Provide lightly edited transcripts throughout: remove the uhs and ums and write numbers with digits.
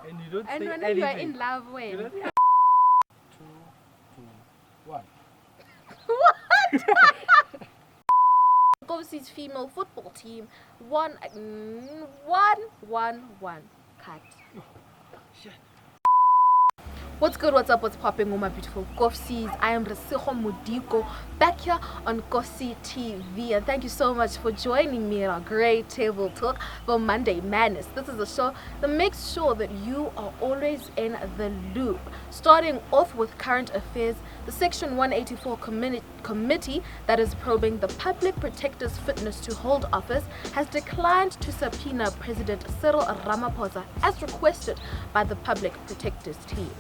And you don't And say when anything. you are in love, when? You don't- 2, 2, 1. Kovsi's female football team won 1-1. Cut. Shit. What's good, what's up, what's popping, all my beautiful Kovsis? I am Resego Modiko, back here on Kovsi TV, and thank you so much for joining me in our great table talk for Monday Madness. This is a show that makes sure that you are always in the loop. Starting off with current affairs, the Section 184 committee that is probing the public protector's fitness to hold office has declined to subpoena President Cyril Ramaphosa as requested by the public protector's team.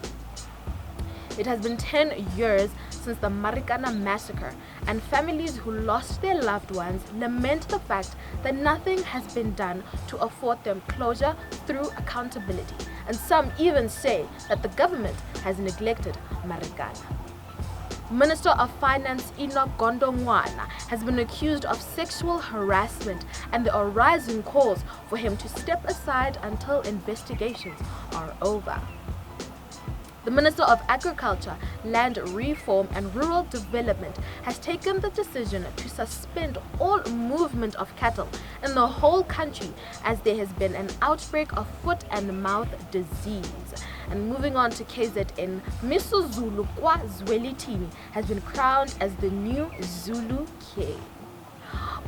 It has been 10 years since the Marikana massacre, and families who lost their loved ones lament the fact that nothing has been done to afford them closure through accountability, and some even say that the government has neglected Marikana. Minister of Finance Enoch Gondongwana has been accused of sexual harassment, and there are rising calls for him to step aside until investigations are over. The Minister of Agriculture, Land Reform and Rural Development has taken the decision to suspend all movement of cattle in the whole country as there has been an outbreak of foot and mouth disease. And moving on to KZN, Miso Zulu Kwa Zwelithini has been crowned as the new Zulu King.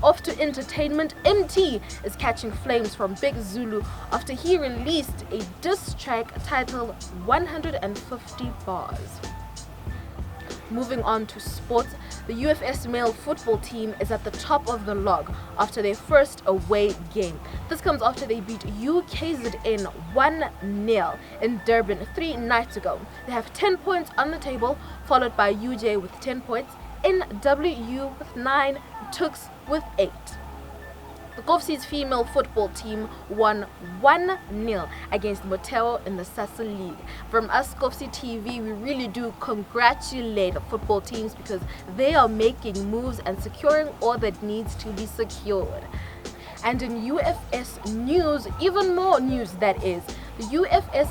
Off to entertainment, MT is catching flames from Big Zulu after he released a diss track titled 150 Bars. Moving on to sports, the UFS male football team is at the top of the log after their first away game. This comes after they beat UKZN 1-0 in Durban 3 nights ago. They have 10 points on the table, followed by UJ with 10 points, NWU with 9, Tooks with 8. The Kovsi's female football team won 1-0 against Moteo in the SASA League. From us, Kovsi TV, we really do congratulate football teams because they are making moves and securing all that needs to be secured. And in UFS news, even more news that is, the UFS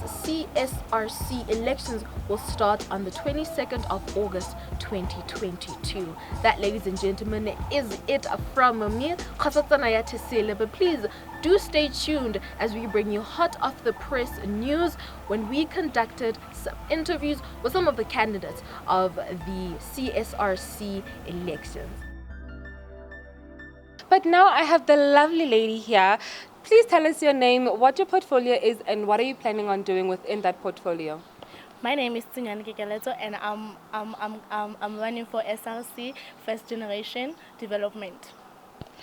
SRC elections will start on the 22nd of August 2022. That, ladies and gentlemen, is it from me, but please do stay tuned as we bring you hot off the press news when we conducted some interviews with some of the candidates of the CSRC elections. But now I have the lovely lady here. Please tell us your name, what your portfolio is, and what are you planning on doing within that portfolio? My name is Sanele, and I'm running for SRC, First Generation Development.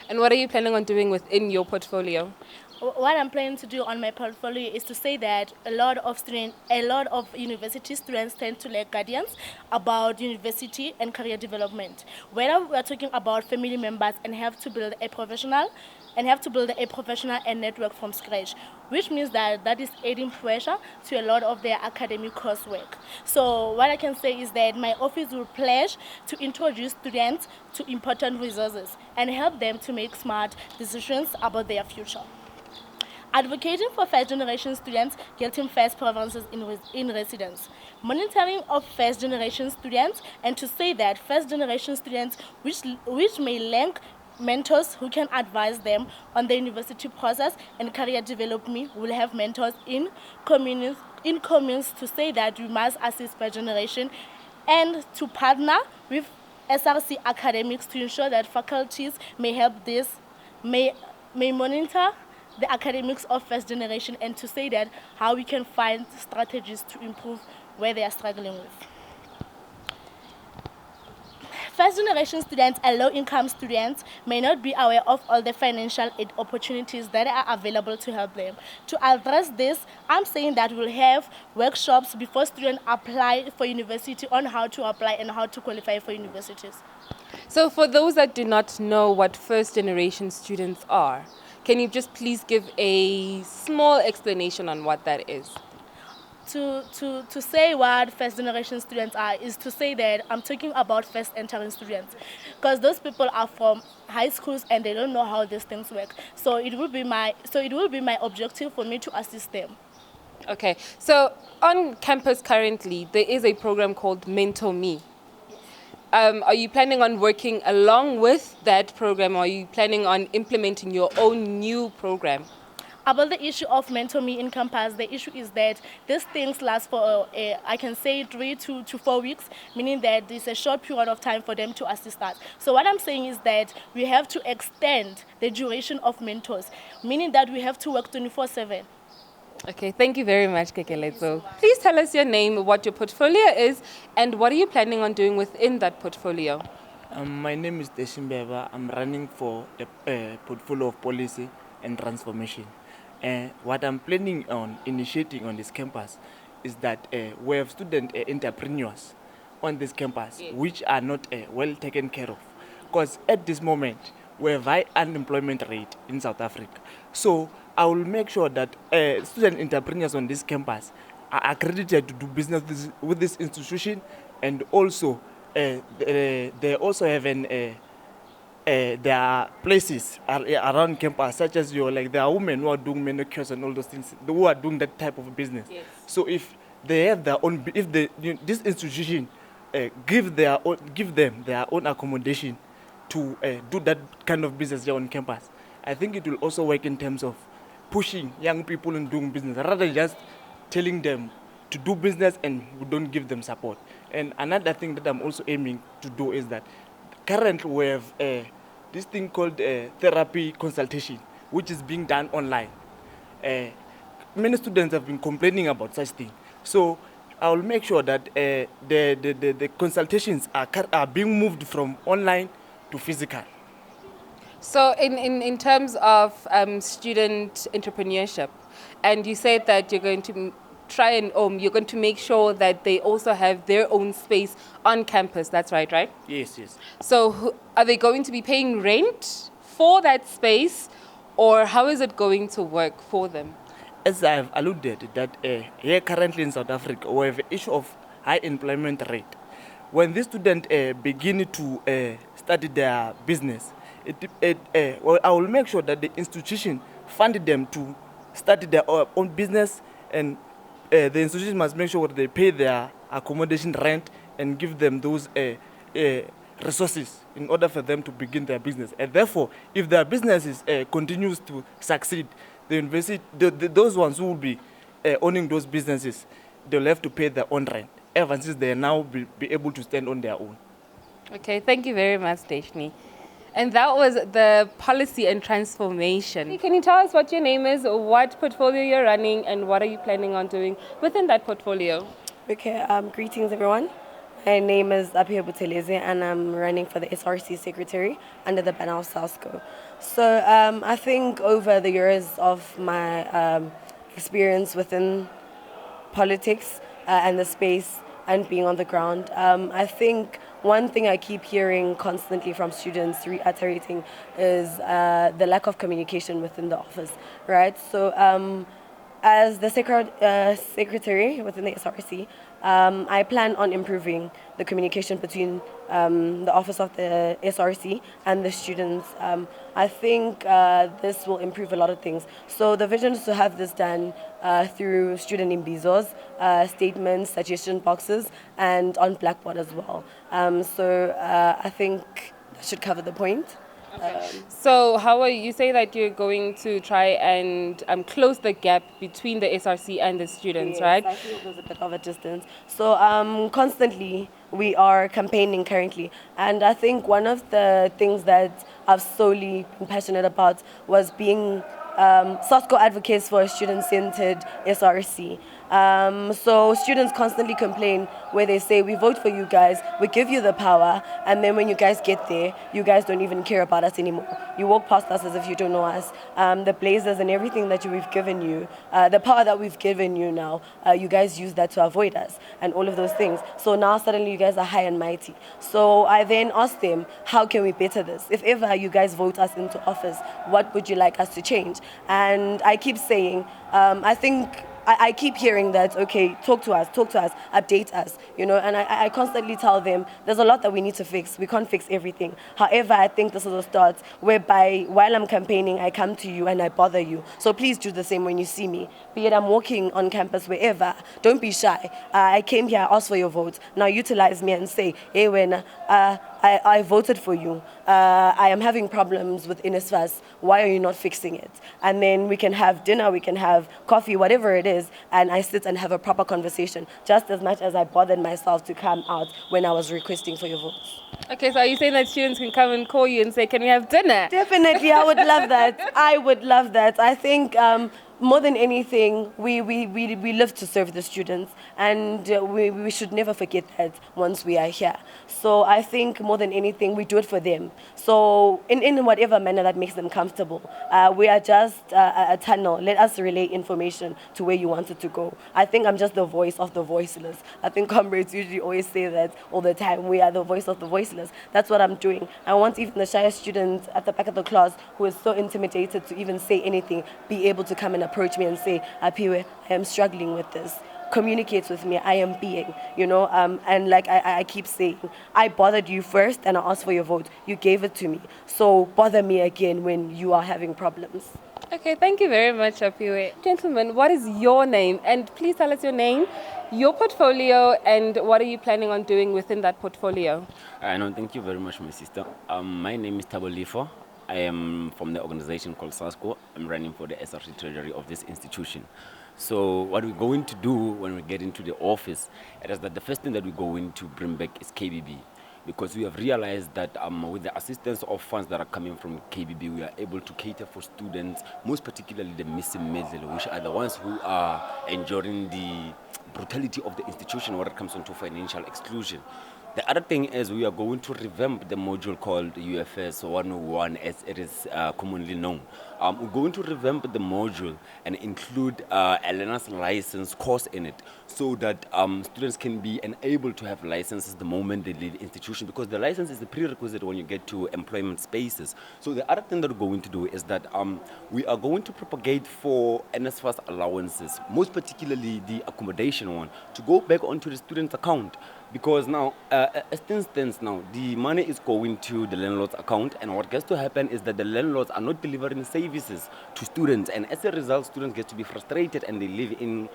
And what are you planning on doing within your portfolio? What I'm planning to do on my portfolio is to say that a lot of university students tend to lack guidance about university and career development. Whether we are talking about family members and have to build a professional and network from scratch, which means that is adding pressure to a lot of their academic coursework. So what I can say is that my office will pledge to introduce students to important resources and help them to make smart decisions about their future. Advocating for first-generation students getting first preferences in residence. Monitoring of first-generation students, and to say that first-generation students which may lack mentors who can advise them on the university process and career development will have mentors in communes to say that we must assist first generation and to partner with SRC academics to ensure that faculties may monitor the academics of first generation and to say that how we can find strategies to improve where they are struggling with. First generation students and low-income students may not be aware of all the financial aid opportunities that are available to help them. To address this, I'm saying that we'll have workshops before students apply for university on how to apply and how to qualify for universities. So for those that do not know what first generation students are, can you just please give a small explanation on what that is? To say what first generation students are is to say that I'm talking about first entering students, because those people are from high schools and they don't know how these things work. So it will be my objective for me to assist them. Okay, so on campus currently, there is a program called Mentor Me. Are you planning on working along with that program, or are you planning on implementing your own new program? About the issue of mentor me in campus, the issue is that these things last for, I can say, 3 to 4 weeks, meaning that there's a short period of time for them to assist us. So what I'm saying is that we have to extend the duration of mentors, meaning that we have to work 24/7. Okay, thank you very much, Kekelezo. Please tell us your name, what your portfolio is, and what are you planning on doing within that portfolio? My name is Deshimbeba. I'm running for the portfolio of policy and transformation. What I'm planning on initiating on this campus is that we have student entrepreneurs on this campus, which are not well taken care of. Because at this moment, we have high unemployment rate in South Africa. So I will make sure that student entrepreneurs on this campus are accredited to do business with this institution, and also they also have there are places around campus, such as there are women who are doing manicures and all those things, who are doing that type of business. Yes. So if they have their own, if this institution give them their own accommodation to do that kind of business there on campus, I think it will also work in terms of pushing young people in doing business, rather than just telling them to do business and we don't give them support. And another thing that I'm also aiming to do is that currently we have this thing called therapy consultation, which is being done online. Many students have been complaining about such thing. So I will make sure that the consultations are being moved from online to physical. So in terms of student entrepreneurship, and you said that you're going to try and you're going to make sure that they also have their own space on campus. That's right? Yes. So are they going to be paying rent for that space, or how is it going to work for them? As I've alluded, that here currently in South Africa, we have an issue of high employment rate. When these students begin to study their business, I will make sure that the institution fund them to study their own business, and the institution must make sure that they pay their accommodation rent and give them those resources in order for them to begin their business. And therefore, if their business continues to succeed, the university, those ones who will be owning those businesses, they'll have to pay their own rent, ever since they now be able to stand on their own. Okay, thank you very much, Deshni. And that was the policy and transformation. Can you tell us what your name is, what portfolio you're running, and what are you planning on doing within that portfolio? Okay, greetings everyone. My name is Ep.10 and I'm running for the SRC secretary under the banner of SASCO. So I think over the years of my experience within politics and the space and being on the ground, I think one thing I keep hearing constantly from students reiterating is the lack of communication within the office, right? So as the secretary within the SRC, I plan on improving the communication between the office of the SRC and the students. I think this will improve a lot of things. So the vision is to have this done through student imbizos, statements, suggestion boxes, and on Blackboard as well. So I think that should cover the point. So how are you say that you're going to try and close the gap between the SRC and the students, Yes, right? I feel there's a bit of a distance. So constantly we are campaigning currently, and I think one of the things that I've solely been passionate about was being SASCO advocates for a student-centered SRC. So students constantly complain where they say, we vote for you guys, we give you the power, and then when you guys get there, you guys don't even care about us anymore. You walk past us as if you don't know us. The blazers and everything that we've given you, the power that we've given you now, you guys use that to avoid us and all of those things. So now suddenly you guys are high and mighty. So I then asked them, how can we better this? If ever you guys vote us into office, what would you like us to change? And I keep saying, I think I keep hearing that, okay, talk to us, update us, and I constantly tell them there's a lot that we need to fix. We can't fix everything. However, I think this is a start whereby while I'm campaigning, I come to you and I bother you. So please do the same when you see me. Be it I'm walking on campus, wherever, don't be shy. I came here, I asked for your vote. Now utilize me and say, hey, when I voted for you. I am having problems with NSFAS. Why are you not fixing it? And then we can have dinner, we can have coffee, whatever it is, and I sit and have a proper conversation, just as much as I bothered myself to come out when I was requesting for your votes. Okay, so are you saying that students can come and call you and say, can we have dinner? Definitely, I would love that. I would love that. I think more than anything, we live to serve the students, and we should never forget that once we are here. So I think more than anything, we do it for them. So in whatever manner that makes them comfortable, we are just a tunnel. Let us relay information to where you want it to go. I think I'm just the voice of the voiceless. I think comrades usually always say that all the time. We are the voice of the voiceless. That's what I'm doing. I want even the shyest student at the back of the class who is so intimidated to even say anything, be able to come and approach me and say, Apiwe, I am struggling with this. Communicate with me, I am being, and like I keep saying, I bothered you first and I asked for your vote. You gave it to me. So bother me again when you are having problems. Okay, thank you very much, Apiwe. Gentlemen, what is your name? And please tell us your name, your portfolio, and what are you planning on doing within that portfolio? No, thank you very much, my sister. My name is Thabo Lifo. I am from the organization called SASCO. I'm running for the SRC treasury of this institution. So what we're going to do when we get into the office is that the first thing that we're going to bring back is KBB. Because we have realized that with the assistance of funds that are coming from KBB, we are able to cater for students, most particularly the missing middle, which are the ones who are enduring the brutality of the institution when it comes to financial exclusion. The other thing is we are going to revamp the module called UFS 101 as it is commonly known. We're going to revamp the module and include a learner's license course in it so that students can be enabled to have licenses the moment they leave the institution, because the license is the prerequisite when you get to employment spaces. So the other thing that we're going to do is that we are going to propagate for NSFAS allowances, most particularly the accommodation one, to go back onto the student's account. Because now, as things stands now, the money is going to the landlord's account, and what gets to happen is that the landlords are not delivering services to students, and as a result, students get to be frustrated and they live in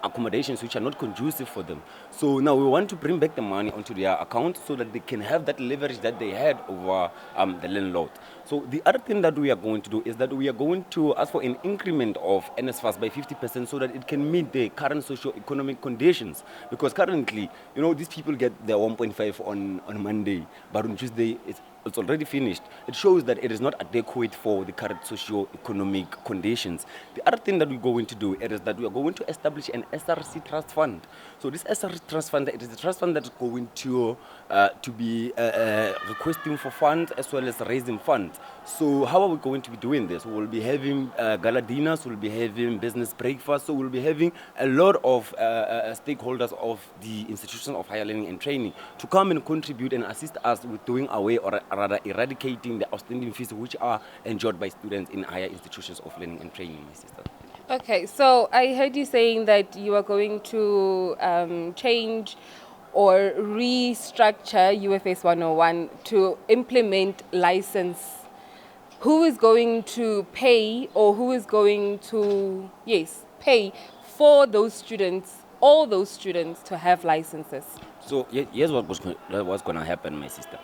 accommodations which are not conducive for them. So now we want to bring back the money onto their account so that they can have that leverage that they had over the landlord. So the other thing that we are going to do is that we are going to ask for an increment of NSFAS by 50% so that it can meet the current socio-economic conditions. Because currently, these people get their 1.5 on Monday, but on Tuesday it's already finished. It shows that it is not adequate for the current socio-economic conditions. The other thing that we're going to do is that we are going to establish an SRC trust fund. So this SRC trust fund, it is a trust fund that is going to be requesting for funds as well as raising funds. So how are we going to be doing this? We will be having gala dinners, we'll be having business breakfast, so we'll be having a lot of stakeholders of the institutions of higher learning and training to come and contribute and assist us with doing away or rather eradicating the outstanding fees which are enjoyed by students in higher institutions of learning and training, my sister. Okay, so I heard you saying that you are going to change or restructure UFS 101 to implement license. Who is going to pay, or who is going to, pay for those students, all those students to have licenses? So here's what's going to happen, my sister.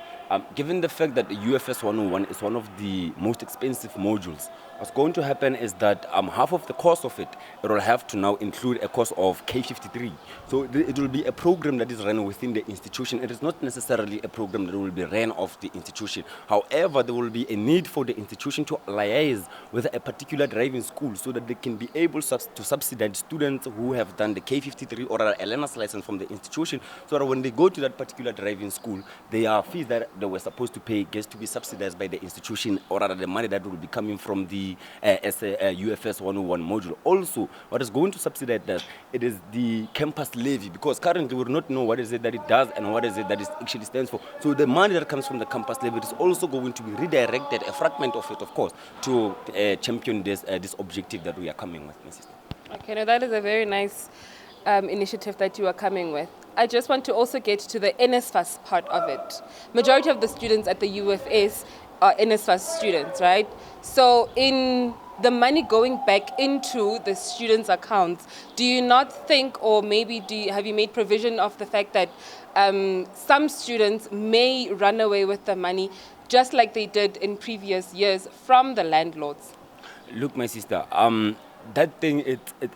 Given the fact that the UFS 101 is one of the most expensive modules, what's going to happen is that half of the cost of it will have to now include a cost of K53. So it will be a program that is run within the institution. It is not necessarily a program that will be ran off the institution. However, there will be a need for the institution to liaise with a particular driving school so that they can be able to subsidize students who have done the K53 or a learner's license from the institution, so that when they go to that particular driving school, their fees that they were supposed to pay gets to be subsidized by the institution, or rather the money that will be coming from the UFS 101 module. Also, what is going to subsidize that, it is the campus levy, because currently we do not know what is it that it does and what is it that it actually stands for. So the money that comes from the campus levy is also going to be redirected, a fragment of it, of course, to champion this objective that we are coming with, my sister. Okay, now that is a very nice initiative that you are coming with. I just want to also get to the NSFAS part of it. Majority of the students at the UFS are NSFAS students, right? So in the money going back into the students' accounts, do you not think, or maybe have you made provision of the fact that some students may run away with the money, just like they did in previous years, from the landlords? Look, my sister, that thing,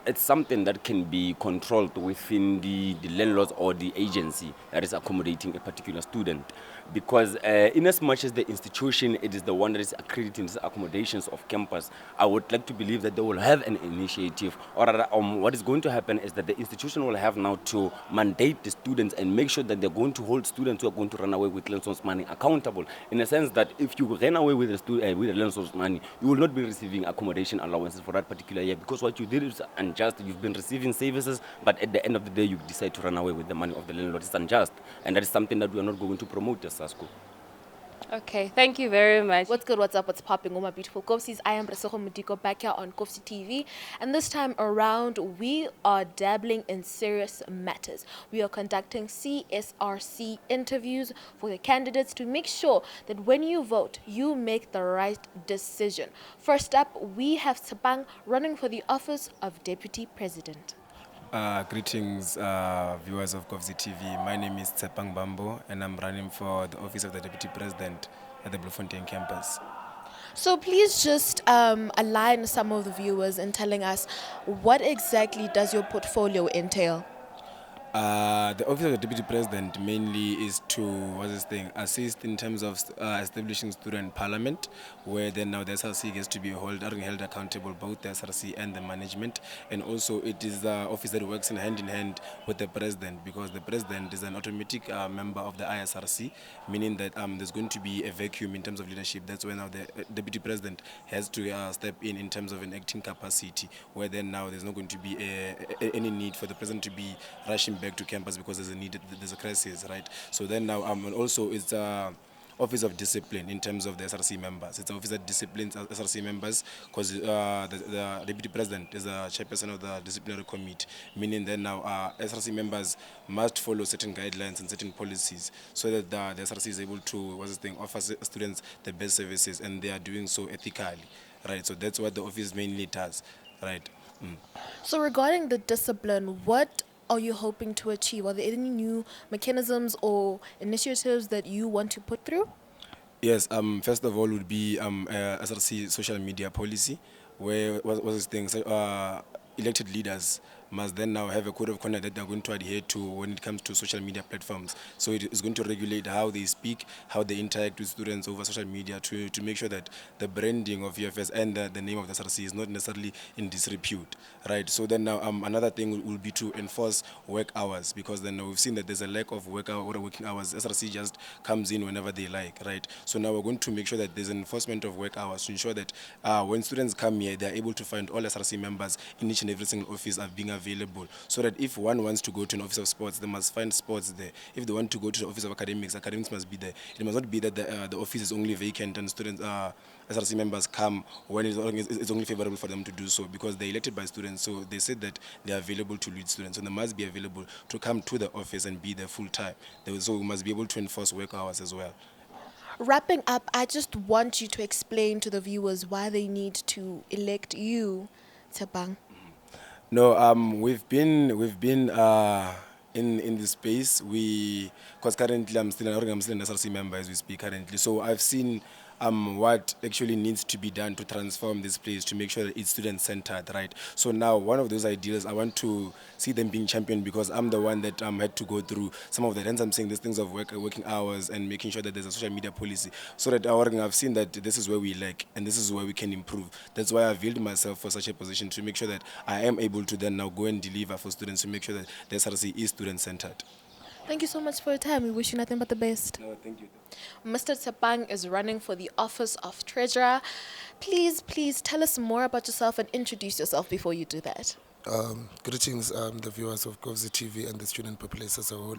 it's something that can be controlled within the landlords or the agency that is accommodating a particular student. Because in as much as the institution, it is the one that is accrediting the accommodations of campus, I would like to believe that they will have an initiative, or rather, what is going to happen is that the institution will have now to mandate the students and make sure that they're going to hold students who are going to run away with landlord's money accountable, in a sense that if you ran away with the landlord's money, you will not be receiving accommodation allowances for that particular year, because what you did is unjust. You've been receiving services, but at the end of the day, you decide to run away with the money of the landlord. It's unjust, and that is something that we are not going to promote as SASCO. Okay, thank you very much. What's good, what's up, what's popping, all my beautiful Kofsis? I am Resego Mudiko back here on Kofsi TV. And this time around, we are dabbling in serious matters. We are conducting SRC interviews for the candidates to make sure that when you vote, you make the right decision. First up, we have Tsepang running for the office of Deputy President. Greetings, viewers of Kofsi TV. My name is Tsepang Bambo, and I'm running for the office of the Deputy President at the Bloemfontein campus. So please just align some of the viewers in telling us what exactly does your portfolio entail? The office of the Deputy President mainly is to assist in terms of establishing student parliament, where then now the SRC gets to be held accountable, both the SRC and the management. And also it is the office that works in hand with the president, because the president is an automatic member of the ISRC, meaning that there's going to be a vacuum in terms of leadership. That's where now the Deputy President has to step in terms of an acting capacity, where then now there's not going to be any need for the president to be rushing back to campus because there's a crisis, right? So then now also it's office of discipline in terms of the SRC members. It's an office that disciplines SRC members, because the Deputy President is the chairperson of the disciplinary committee, meaning that now SRC members must follow certain guidelines and certain policies so that the SRC is able to offer students the best services, and they are doing so ethically, right? So that's what the office mainly does, right? So regarding the discipline, what are you hoping to achieve? Are there any new mechanisms or initiatives that you want to put through? Yes, first of all would be SRC social media policy, where elected leaders must then now have a code of conduct that they're going to adhere to when it comes to social media platforms. So it is going to regulate how they speak, how they interact with students over social media, to make sure that the branding of UFS and the name of the SRC is not necessarily in disrepute, right? So then now another thing will be to enforce work hours, because then we've seen that there's a lack of working hours. SRC just comes in whenever they like, right? So now we're going to make sure that there's an enforcement of work hours to ensure that when students come here, they're able to find all SRC members in each and every single office are being available, so that if one wants to go to an office of sports, they must find sports there. If they want to go to the office of academics must be there. It must not be that the office is only vacant and students, SRC members come when it's only favorable for them to do so, because they're elected by students. So they said that they're available to lead students, so they must be available to come to the office and be there full time. So we must be able to enforce work hours as well. Wrapping up, I just want you to explain to the viewers why they need to elect you, Tsepang. No, we've been in this space. Because currently I'm still an SRC member as we speak currently. So I've seen what actually needs to be done to transform this place, to make sure that it's student-centered, right? So now one of those ideas, I want to see them being championed, because I'm the one that had to go through some of that. Hence I'm saying these things of working hours and making sure that there's a social media policy, so that I've seen that this is where we lack and this is where we can improve. That's why I've availed myself for such a position, to make sure that I am able to then now go and deliver for students, to make sure that the SRC is student-centered. Thank you so much for your time. We wish you nothing but the best. No, thank you. Mr. Tsepang is running for the office of treasurer. Please tell us more about yourself and introduce yourself before you do that. Greetings, the viewers of Kofsi TV and the student populace as a whole.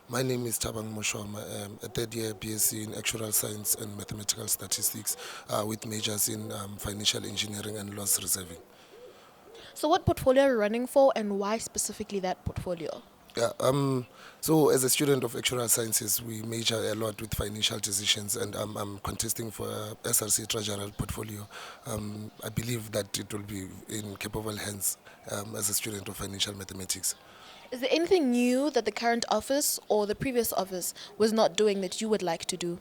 My name is Tabang Moshoma, a third-year BSc in Actuarial Science and Mathematical Statistics, with majors in financial engineering and loss reserving. So what portfolio are you running for, and why specifically that portfolio? Yeah, so as a student of actuarial sciences, we major a lot with financial decisions, and I'm contesting for a SRC treasurer portfolio. I believe that it will be in capable hands as a student of financial mathematics. Is there anything new that the current office or the previous office was not doing that you would like to do?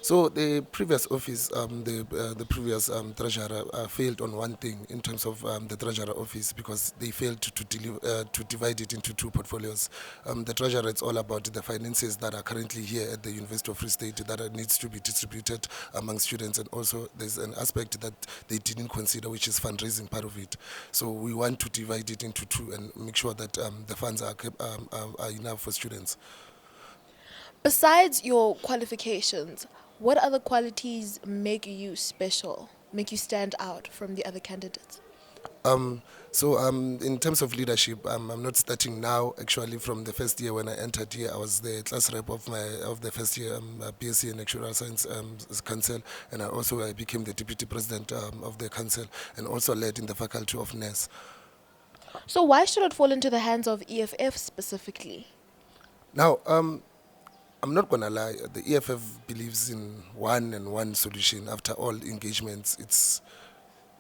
So the previous office, the previous treasurer failed on one thing in terms of the treasurer office, because they failed to divide it into two portfolios. The treasurer, it's all about the finances that are currently here at the University of Free State that needs to be distributed among students, and also there's an aspect that they didn't consider, which is fundraising part of it. So we want to divide it into two and make sure that the funds are enough for students. Besides your qualifications, what other qualities make you special, make you stand out from the other candidates? In terms of leadership, I'm not starting now. Actually, from the first year when I entered here, I was the class rep of the first year BSc in Actuarial Science Council, and I became the deputy president of the council, and also led in the faculty of NES. So why should it fall into the hands of EFF specifically? Now, I'm not gonna lie. The EFF believes in one and one solution. After all engagements,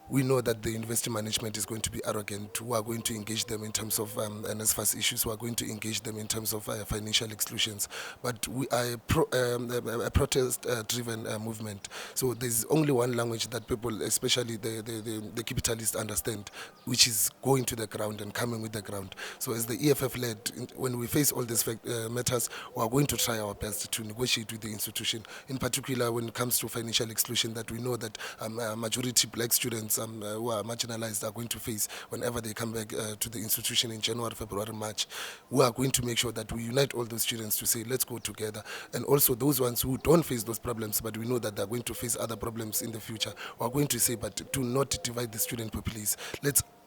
we know that the university management is going to be arrogant. We are going to engage them in terms of NSFAS issues. We are going to engage them in terms of financial exclusions. But we are a protest-driven movement. So there's only one language that people, especially the capitalists, understand, which is going to the ground and coming with the ground. So as the EFF led, when we face all these matters, we are going to try our best to negotiate with the institution. In particular, when it comes to financial exclusion, that we know that majority black students who are marginalized are going to face whenever they come back to the institution in January, February, March. We are going to make sure that we unite all those students to say, let's go together. And also those ones who don't face those problems, but we know that they're going to face other problems in the future, we are going to say, but do not divide the student populace.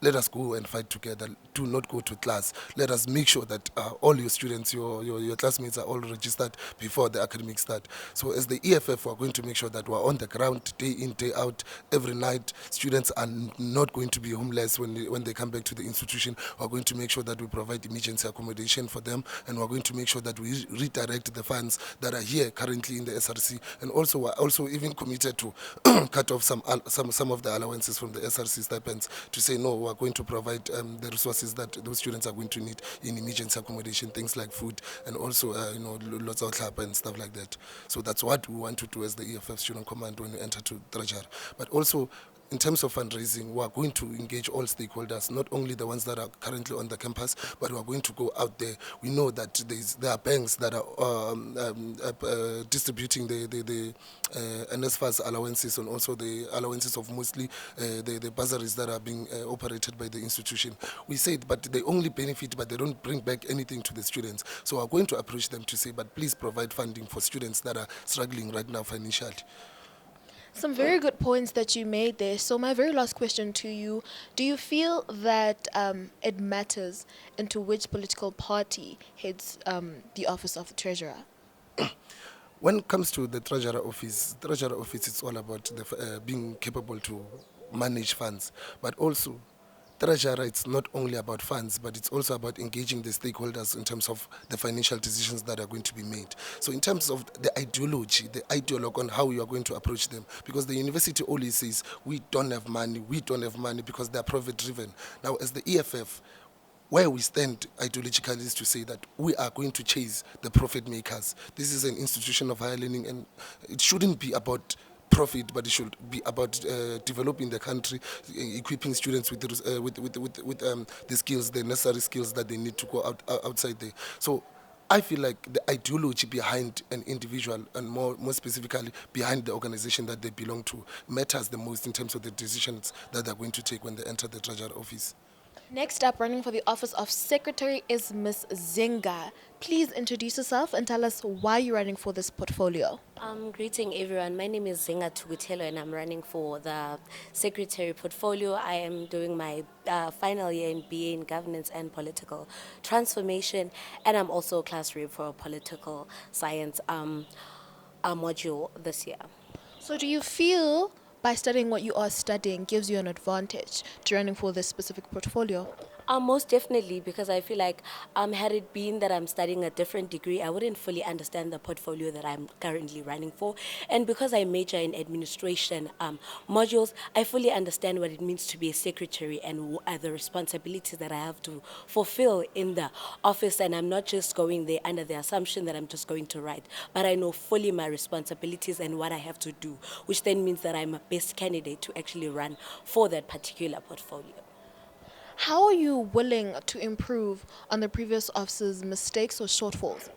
Let us go and fight together. Do not go to class. Let us make sure that all your students, your classmates are all registered before the academic start. So as the EFF, we're going to make sure that we're on the ground day in, day out, every night. Students are not going to be homeless when they come back to the institution. We're going to make sure that we provide emergency accommodation for them, and we're going to make sure that we redirect the funds that are here currently in the SRC. And also, we're also even committed to cut off some of the allowances from the SRC stipends to say, no, we're going to provide the resources that those students are going to need in emergency accommodation, things like food, and also lots of club and stuff like that. So that's what we want to do as the EFF Student Command when we enter to Treasury. But also, in terms of fundraising, we are going to engage all stakeholders, not only the ones that are currently on the campus, but we are going to go out there. We know that there are banks that are distributing the NSFAS allowances, and also the allowances of mostly the bursaries that are being operated by the institution. We said, but they only benefit, but they don't bring back anything to the students. So we are going to approach them to say, but please provide funding for students that are struggling right now financially. Some very good points that you made there. So my very last question to you, do you feel that it matters into which political party heads the office of the treasurer? When it comes to the treasurer office, it's all about being capable to manage funds, but also treasurer, it's not only about funds, but it's also about engaging the stakeholders in terms of the financial decisions that are going to be made. So in terms of the ideology, the ideologue on how you are going to approach them, because the university always says, we don't have money because they are profit-driven. Now, as the EFF, where we stand ideologically is to say that we are going to chase the profit makers. This is an institution of higher learning, and it shouldn't be about profit, but it should be about developing the country, equipping students with the skills, the necessary skills that they need to go outside there. So I feel like the ideology behind an individual, and more specifically behind the organization that they belong to, matters the most in terms of the decisions that they're going to take when they enter the treasury office. Next up, running for the office of secretary is Ms. Zinga. Please introduce yourself and tell us why you're running for this portfolio. Greeting everyone. My name is Zinga Tugutelo, and I'm running for the secretary portfolio. I am doing my final year in BA in governance and political transformation, and I'm also a class rep for a political science module this year. So do you feel by studying what you are studying gives you an advantage to running for this specific portfolio? Most definitely, because I feel like had it been that I'm studying a different degree, I wouldn't fully understand the portfolio that I'm currently running for. And because I major in administration modules, I fully understand what it means to be a secretary and the responsibilities that I have to fulfill in the office. And I'm not just going there under the assumption that I'm just going to write, but I know fully my responsibilities and what I have to do, which then means that I'm a best candidate to actually run for that particular portfolio. How are you willing to improve on the previous officer's mistakes or shortfalls?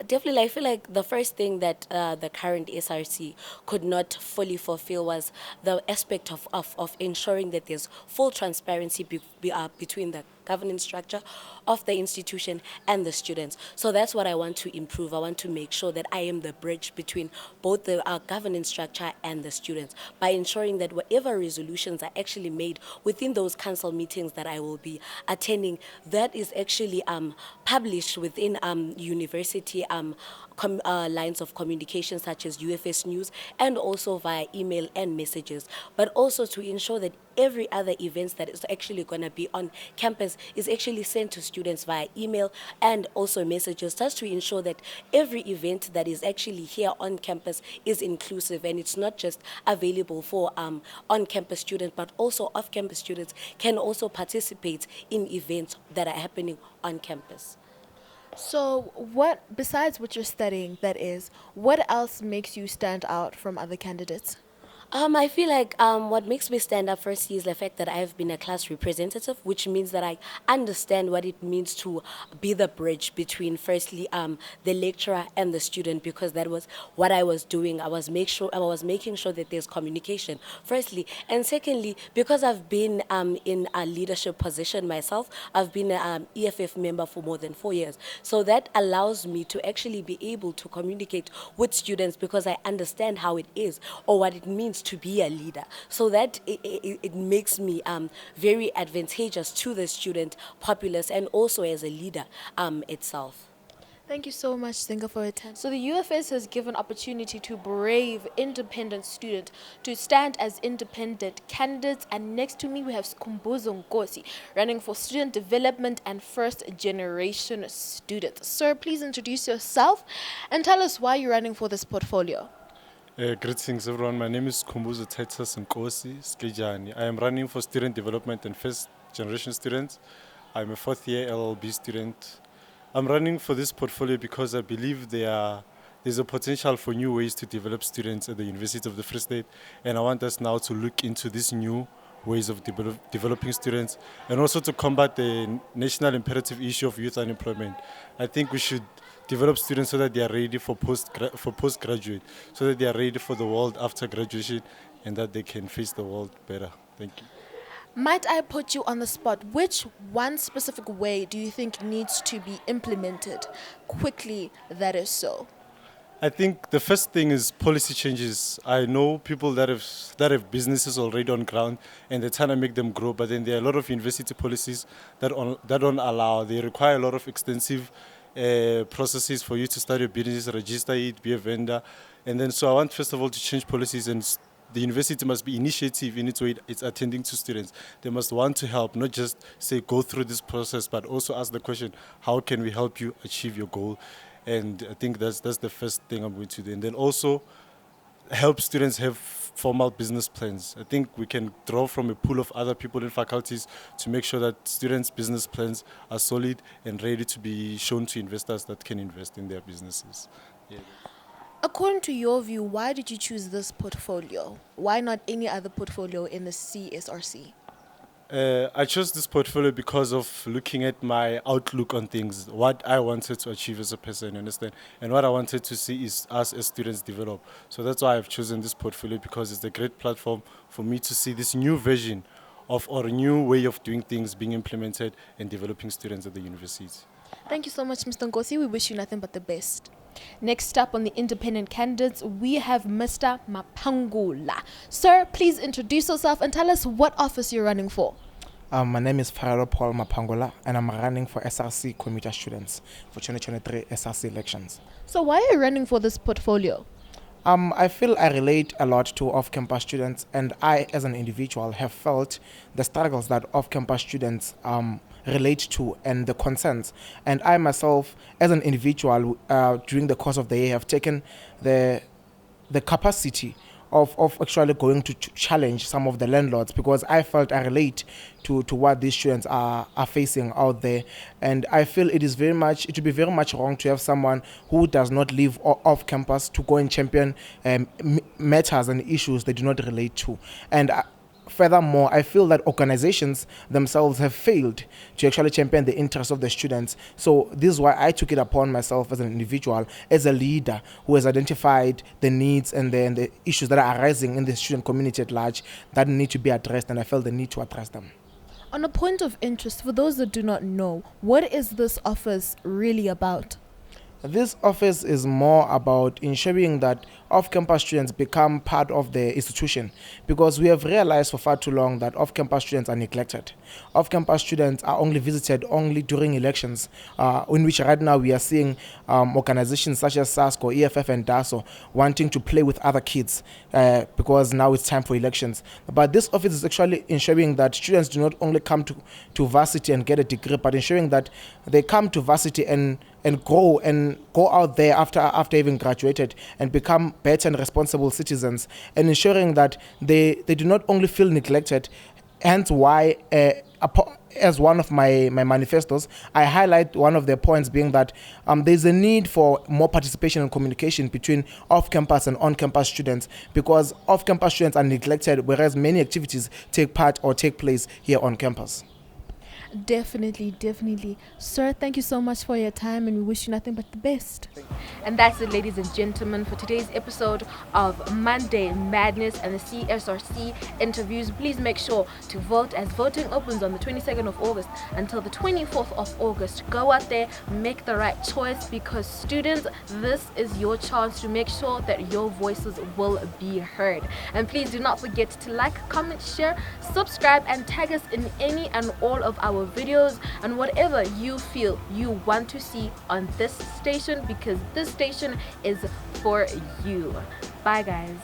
Definitely, I feel like the first thing that the current SRC could not fully fulfill was the aspect of ensuring that there's full transparency between the governance structure of the institution and the students. So that's what I want to improve. I want to make sure that I am the bridge between both the governance structure and the students by ensuring that whatever resolutions are actually made within those council meetings that I will be attending, that is actually published within university lines of communication such as UFS News and also via email and messages, but also to ensure that every other event that is actually going to be on campus is actually sent to students via email and also messages, just to ensure that every event that is actually here on campus is inclusive and it's not just available for on-campus students, but also off-campus students can also participate in events that are happening on campus. So what, besides what you're studying, that is, what else makes you stand out from other candidates? I feel like what makes me stand up firstly is the fact that I've been a class representative, which means that I understand what it means to be the bridge between firstly the lecturer and the student, because that was what I was doing. I was making sure that there's communication firstly, and secondly, because I've been in a leadership position myself, I've been an EFF member for more than 4 years, so that allows me to actually be able to communicate with students because I understand how it is or what it means to be a leader. So that it makes me very advantageous to the student populace and also as a leader itself. Thank you so much, Zinga, for your time. So the UFS has given opportunity to brave independent students to stand as independent candidates. And next to me, we have Skhumbuzo Nkosi, running for student development and first generation students. Sir, please introduce yourself and tell us why you're running for this portfolio. Greetings everyone, my name is Skhumbuzo Nkosi Skejani. I am running for student development and first generation students. I'm a 4th year LLB student. I'm running for this portfolio because I believe there's a potential for new ways to develop students at the University of the Free State, and I want us now to look into these new ways of developing students and also to combat the national imperative issue of youth unemployment. I think we should develop students so that they are ready for postgraduate, so that they are ready for the world after graduation and that they can face the world better. Thank you. Might I put you on the spot? Which one specific way do you think needs to be implemented quickly that is so? I think the first thing is policy changes. I know people that have businesses already on ground and they're trying to make them grow, but then there are a lot of university policies that don't allow. They require a lot of extensive processes for you to start your business, register it, be a vendor. And then so I want first of all to change policies, and the university must be initiative in its way it's attending to students. They must want to help, not just say go through this process, but also ask the question, how can we help you achieve your goal? And I think that's the first thing I'm going to do. And then also help students have formal business plans. I think we can draw from a pool of other people in faculties to make sure that students' business plans are solid and ready to be shown to investors that can invest in their businesses. Yeah. According to your view, why did you choose this portfolio? Why not any other portfolio in the CSRC? I chose this portfolio because of looking at my outlook on things, what I wanted to achieve as a person, you understand? And what I wanted to see is us as students develop. So that's why I've chosen this portfolio, because it's a great platform for me to see this new version of or a new way of doing things being implemented and developing students at the university. Thank you so much, Mr. Nkosi. We wish you nothing but the best. Next up on the independent candidates, we have Mr. Mapangola. Sir, please introduce yourself and tell us what office you're running for. My name is Farah Mapangola, and I'm running for SRC commuter students for 2023 SRC elections. So why are you running for this portfolio? I feel I relate a lot to off-campus students, and I, as an individual, have felt the struggles that off-campus students relate to and the concerns. And I myself, as an individual, during the course of the year, have taken the capacity of actually going to challenge some of the landlords, because I felt I relate to what these students are facing out there. And I feel it would be very much wrong to have someone who does not live off campus to go and champion matters and issues they do not relate to. And furthermore, I feel that organizations themselves have failed to actually champion the interests of the students. So this is why I took it upon myself as an individual, as a leader who has identified the needs and the issues that are arising in the student community at large that need to be addressed, and I felt the need to address them. On a point of interest, for those that do not know, what is this office really about? This office is more about ensuring that off-campus students become part of the institution, because we have realized for far too long that off-campus students are neglected. Off-campus students are only visited only during elections, in which right now we are seeing organizations such as SASCO, EFF and DASO wanting to play with other kids because now it's time for elections. But this office is actually ensuring that students do not only come to varsity and get a degree, but ensuring that they come to varsity and grow and go out there after having graduated and become better and responsible citizens, and ensuring that they do not only feel neglected. Hence why, as one of my manifestos, I highlight one of the points being that there's a need for more participation and communication between off-campus and on-campus students, because off-campus students are neglected, whereas many activities take place here on campus. Definitely. Sir, thank you so much for your time, and we wish you nothing but the best. And that's it, ladies and gentlemen, for today's episode of Monday Madness and the SRC interviews. Please make sure to vote, as voting opens on the 22nd of August until the 24th of August. Go out there, make the right choice, because students, this is your chance to make sure that your voices will be heard. And please do not forget to like, comment, share, subscribe, and tag us in any and all of our videos and whatever you feel you want to see on this station, because this station is for you. Bye guys.